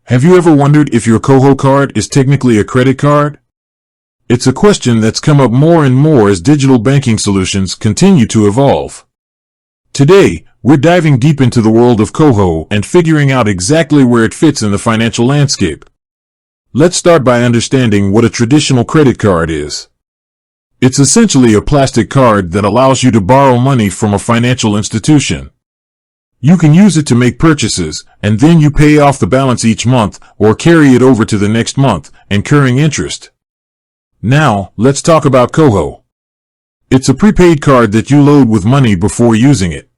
Have you ever wondered if your Koho card is technically a credit card? It's a question that's come up more and more as digital banking solutions continue to evolve. Today, we're diving deep into the world of Koho and figuring out exactly where it fits in the financial landscape. Let's start by understanding what a traditional credit card is. It's essentially a plastic card that allows you to borrow money from a financial institution. You can use it to make purchases, and then you pay off the balance each month or carry it over to the next month, incurring interest. Now, let's talk about Koho. It's a prepaid card that you load with money before using it.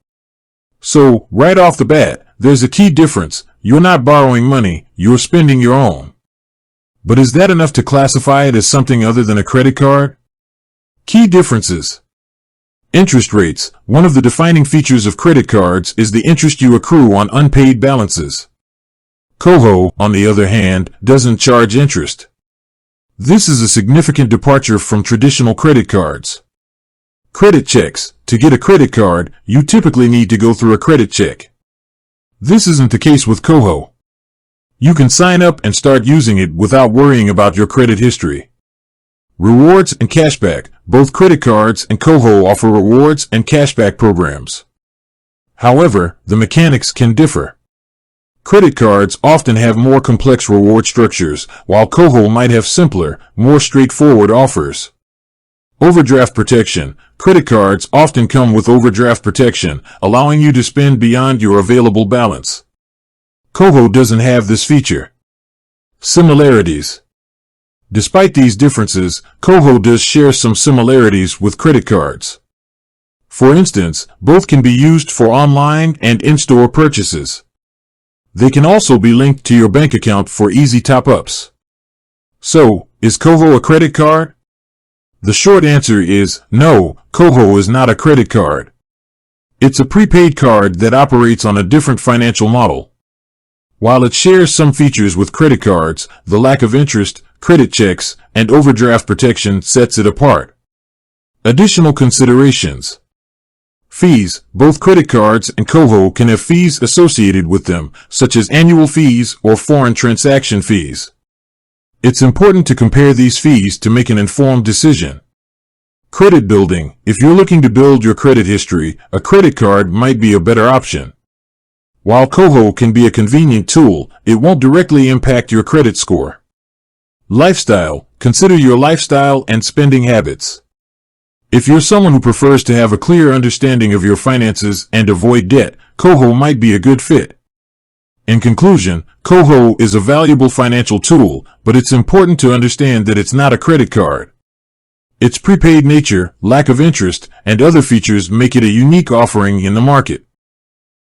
So, right off the bat, there's a key difference. You're not borrowing money, you're spending your own. But is that enough to classify it as something other than a credit card? Key differences. Interest rates. One of the defining features of credit cards is the interest you accrue on unpaid balances. Koho, on the other hand, doesn't charge interest. This is a significant departure from traditional credit cards. Credit checks. To get a credit card, you typically need to go through a credit check. This isn't the case with Koho. You can sign up and start using it without worrying about your credit history. Rewards and cashback. Both credit cards and Koho offer rewards and cashback programs. However, the mechanics can differ. Credit cards often have more complex reward structures, while Koho might have simpler, more straightforward offers. Overdraft protection. Credit cards often come with overdraft protection, allowing you to spend beyond your available balance. Koho doesn't have this feature. Similarities. Despite these differences, Koho does share some similarities with credit cards. For instance, both can be used for online and in-store purchases. They can also be linked to your bank account for easy top-ups. So, is Koho a credit card? The short answer is no, Koho is not a credit card. It's a prepaid card that operates on a different financial model. While it shares some features with credit cards, the lack of interest, credit checks, and overdraft protection sets it apart. Additional considerations. Fees. Both credit cards and Koho can have fees associated with them, such as annual fees or foreign transaction fees. It's important to compare these fees to make an informed decision. Credit building. If you're looking to build your credit history, a credit card might be a better option. While Koho can be a convenient tool, it won't directly impact your credit score. Lifestyle. Consider your lifestyle and spending habits. If you're someone who prefers to have a clear understanding of your finances and avoid debt, Koho might be a good fit. In conclusion, Koho is a valuable financial tool, but it's important to understand that it's not a credit card. Its prepaid nature, lack of interest, and other features make it a unique offering in the market.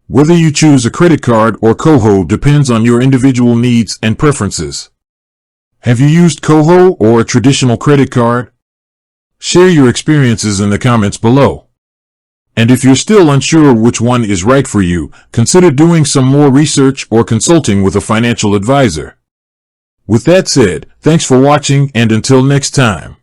Whether you choose a credit card or Koho depends on your individual needs and preferences. Have you used Koho or a traditional credit card? Share your experiences in the comments below. And if you're still unsure which one is right for you, consider doing some more research or consulting with a financial advisor. With that said, thanks for watching, and until next time.